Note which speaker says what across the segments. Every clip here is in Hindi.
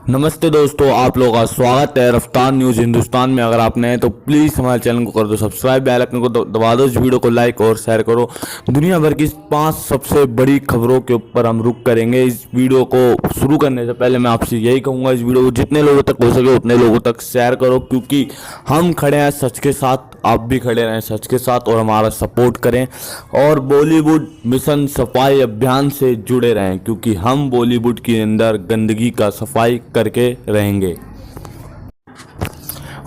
Speaker 1: नमस्ते दोस्तों, आप लोगों का स्वागत है रफ्तार न्यूज़ हिंदुस्तान में। अगर आप नए हैं तो प्लीज़ हमारे चैनल को कर दो सब्सक्राइब, बेल आइकन को दबा दो, इस वीडियो को लाइक और शेयर करो। दुनिया भर की 5 सबसे बड़ी खबरों के ऊपर हम रुक करेंगे। इस वीडियो को शुरू करने से पहले मैं आपसे यही कहूँगा, इस वीडियो को जितने लोगों तक हो सके उतने लोगों तक शेयर करो, क्योंकि हम खड़े हैं सच के साथ, आप भी खड़े रहें सच के साथ और हमारा सपोर्ट करें और बॉलीवुड मिशन सफाई अभियान से जुड़े रहें, क्योंकि हम बॉलीवुड के अंदर गंदगी का सफाई करके रहेंगे।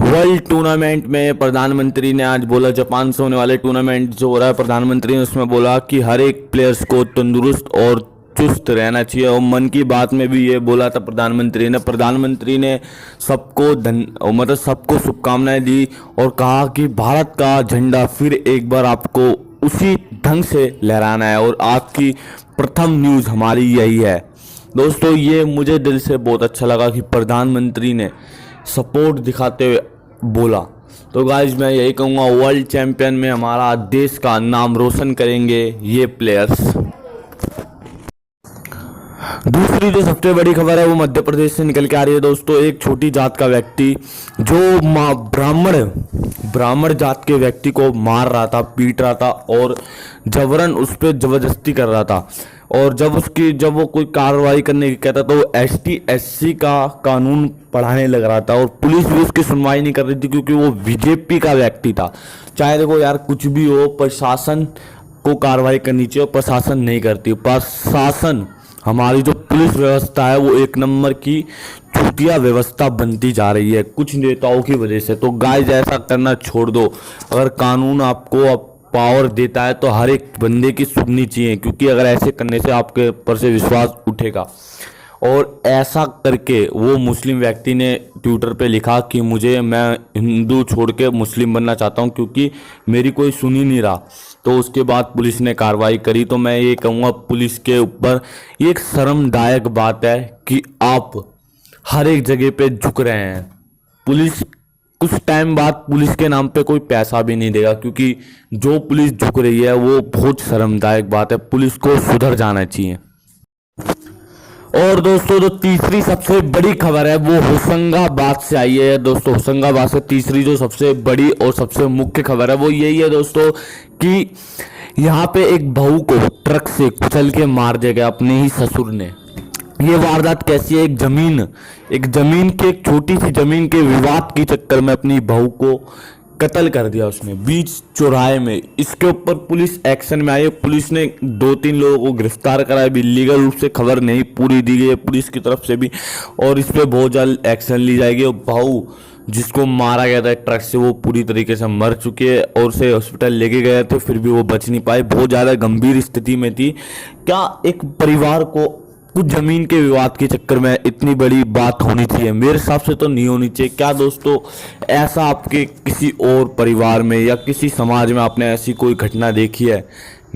Speaker 1: वर्ल्ड टूर्नामेंट में प्रधानमंत्री ने आज बोला, जापान से होने वाले टूर्नामेंट जो हो रहा है, प्रधानमंत्री ने उसमें बोला कि हर एक प्लेयर्स को तंदुरुस्त और चुस्त रहना चाहिए। और मन की बात में भी ये बोला था प्रधानमंत्री ने सबको मतलब सबको शुभकामनाएं दी और कहा कि भारत का झंडा फिर एक बार आपको उसी ढंग से लहराना है और आपकी प्रथम न्यूज़ हमारी यही है। दोस्तों, ये मुझे दिल से बहुत अच्छा लगा कि प्रधानमंत्री ने सपोर्ट दिखाते हुए बोला। तो गाइज मैं यही कहूँगा, वर्ल्ड चैंपियन में हमारा देश का नाम रोशन करेंगे ये प्लेयर्स। दूसरी जो सबसे बड़ी खबर है वो मध्य प्रदेश से निकल के आ रही है। दोस्तों, एक छोटी जात का व्यक्ति जो ब्राह्मण जात के व्यक्ति को मार रहा था, पीट रहा था और जबरन उस पर जबरदस्ती कर रहा था। और जब वो कोई कार्रवाई करने की कहता तो वो ST SC का कानून पढ़ाने लग रहा था और पुलिस भी उसकी सुनवाई नहीं कर रही थी, क्योंकि वो BJP का व्यक्ति था। चाहे देखो यार, कुछ भी हो, प्रशासन को कार्रवाई करनी चाहिए और प्रशासन नहीं करती। प्रशासन, हमारी जो पुलिस व्यवस्था है वो एक नंबर की चूतिया व्यवस्था बनती जा रही है कुछ नेताओं की वजह से। तो गाइस, ऐसा करना छोड़ दो। अगर कानून आपको पावर देता है तो हर एक बंदे की सुननी चाहिए, क्योंकि अगर ऐसे करने से आपके ऊपर से विश्वास उठेगा। और ऐसा करके वो मुस्लिम व्यक्ति ने ट्विटर पे लिखा कि मैं हिंदू छोड़ के मुस्लिम बनना चाहता हूँ, क्योंकि मेरी कोई सुन ही नहीं रहा। तो उसके बाद पुलिस ने कार्रवाई करी। तो मैं ये कहूँगा, पुलिस के ऊपर ये एक शर्मदायक बात है कि आप हर एक जगह पे झुक रहे हैं। पुलिस कुछ टाइम बाद पुलिस के नाम पे कोई पैसा भी नहीं देगा, क्योंकि जो पुलिस झुक रही है वो बहुत शर्मदायक बात है। पुलिस को सुधर जाना चाहिए। और दोस्तों, जो तीसरी सबसे बड़ी खबर है वो होशंगाबाद से आई है। दोस्तों, होशंगाबाद से तीसरी जो सबसे बड़ी और सबसे मुख्य खबर है वो यही है दोस्तों कि यहाँ पे एक बहू को ट्रक से कुचल के मार दिया गया अपने ही ससुर ने। ये वारदात कैसी है? एक छोटी सी जमीन के विवाद के चक्कर में अपनी बहू को कत्ल कर दिया उसने बीच चौराहे में। इसके ऊपर पुलिस एक्शन में आई है। पुलिस ने 2-3 लोगों को गिरफ्तार करा है। भी लीगल रूप से खबर नहीं पूरी दी गई है पुलिस की तरफ से भी, और इस पर बहुत जल्द एक्शन ली जाएगी। और बहू जिसको मारा गया था ट्रक से, वो पूरी तरीके से मर चुकी है और उसे हॉस्पिटल लेके गए थे, फिर भी वो बच नहीं पाई। बहुत ज़्यादा गंभीर स्थिति में थी। क्या एक परिवार को कुछ जमीन के विवाद के चक्कर में इतनी बड़ी बात होनी चाहिए? मेरे हिसाब से तो नहीं होनी चाहिए। क्या दोस्तों, ऐसा आपके किसी और परिवार में या किसी समाज में आपने ऐसी कोई घटना देखी है?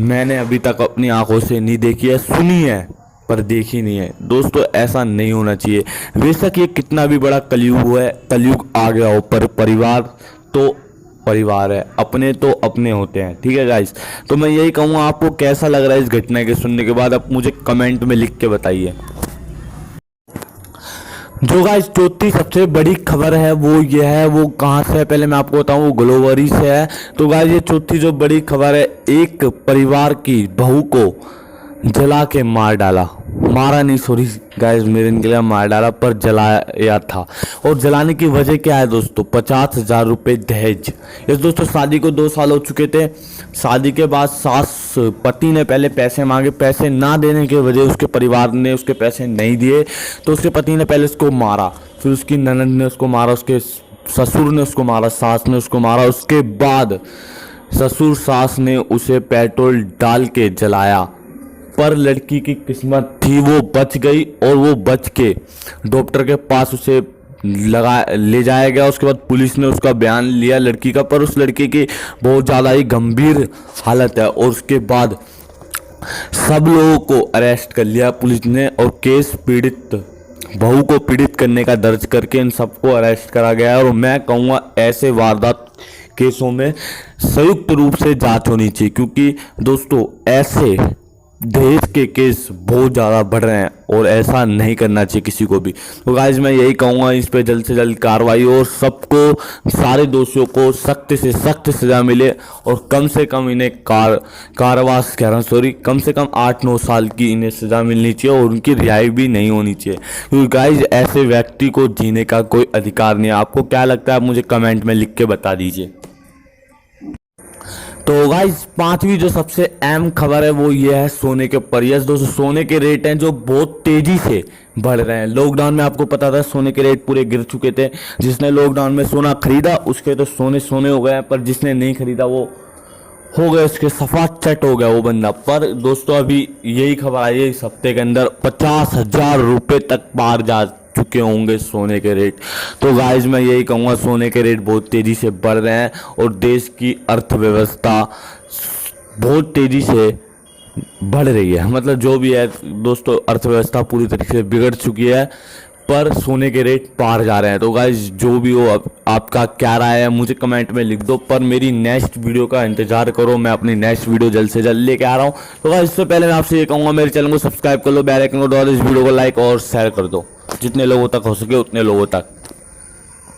Speaker 1: मैंने अभी तक अपनी आंखों से नहीं देखी है, सुनी है पर देखी नहीं है। दोस्तों, ऐसा नहीं होना चाहिए। बेशक ये कितना भी बड़ा कलयुग है, कलयुग आ गया हो, पर परिवार तो परिवार है, अपने तो अपने होते हैं। ठीक है गाइस, तो मैं यही कहूँगा, आपको कैसा लग रहा है इस घटना के सुनने के बाद? आप मुझे कमेंट में लिख के बताइए। जो गाइस चौथी सबसे बड़ी खबर है वो ये है, वो कहाँ से है पहले मैं आपको बताऊँ, वो ग्लोबरी से है। तो गाइस, ये चौथी जो बड़ी खबर है, एक परिवार की बहू को जला के मारा नहीं, सॉरी गाइस, मेरे निकला मार डाला, पर जलाया था। और जलाने की वजह क्या है दोस्तों? 50,000 रुपये दहेज। ये दोस्तों, शादी को 2 साल हो चुके थे। शादी के बाद पति ने पहले पैसे मांगे, पैसे ना देने की वजह उसके परिवार ने उसके पैसे नहीं दिए, तो उसके पति ने पहले उसको मारा, फिर उसकी ननद ने उसको मारा, उसके ससुर ने उसको मारा, सास ने उसको मारा। उसके बाद ससुर सास ने उसे पेट्रोल डाल के जलाया, पर लड़की की किस्मत थी, वो बच गई। और वो बच के डॉक्टर के पास उसे ले जाया गया। उसके बाद पुलिस ने उसका बयान लिया लड़की का, पर उस लड़की की बहुत ज़्यादा ही गंभीर हालत है। और उसके बाद सब लोगों को अरेस्ट कर लिया पुलिस ने, और केस पीड़ित बहू को पीड़ित करने का दर्ज करके इन सबको अरेस्ट करा गया है। और मैं कहूँगा, ऐसे वारदात केसों में संयुक्त रूप से जांच होनी चाहिए, क्योंकि दोस्तों ऐसे दहेज के केस बहुत ज़्यादा बढ़ रहे हैं और ऐसा नहीं करना चाहिए किसी को भी। तो गाइज मैं यही कहूँगा इस पे जल्द से जल्द कार्रवाई और सबको, सारे दोषियों को सख्त से सख्त सज़ा मिले और कम से कम इन्हें कारावास कह रहा हूँ सॉरी, कम से कम 8-9 साल की इन्हें सज़ा मिलनी चाहिए और उनकी रिहाई भी नहीं होनी चाहिए, क्योंकि गाइज ऐसे व्यक्ति को जीने का कोई अधिकार नहीं है। आपको क्या लगता है आप मुझे कमेंट में लिख के बता दीजिए। तो गाइस पांचवी जो सबसे अहम खबर है वो ये है सोने के ऊपर। यस दोस्तों, सोने के रेट हैं जो बहुत तेजी से बढ़ रहे हैं। लॉकडाउन में आपको पता था सोने के रेट पूरे गिर चुके थे। जिसने लॉकडाउन में सोना खरीदा उसके तो सोने सोने हो गए हैं, पर जिसने नहीं खरीदा वो हो गए, उसके सफा चट हो गया वो बंदा। पर दोस्तों अभी यही खबर आई है इस हफ्ते के अंदर 50,000 रुपये तक पार जा चुके होंगे सोने के रेट। तो गाइज मैं यही कहूँगा सोने के रेट बहुत तेज़ी से बढ़ रहे हैं और देश की अर्थव्यवस्था बहुत तेज़ी से बढ़ रही है। मतलब जो भी है दोस्तों, अर्थव्यवस्था पूरी तरीके से बिगड़ चुकी है, पर सोने के रेट पार जा रहे हैं। तो गाइज जो भी हो, आपका क्या राय है मुझे कमेंट में लिख दो, पर मेरी नेक्स्ट वीडियो का इंतजार करो। मैं अपनी नेक्स्ट वीडियो जल्द से जल्द लेके आ रहा हूँ। तो गाइज इससे पहले मैं आपसे ये कहूँगा मेरे चैनल को सब्सक्राइब कर लो, बेल आइकन को दबाओ, इस वीडियो को लाइक और शेयर कर दो जितने लोगों तक हो सके उतने लोगों तक।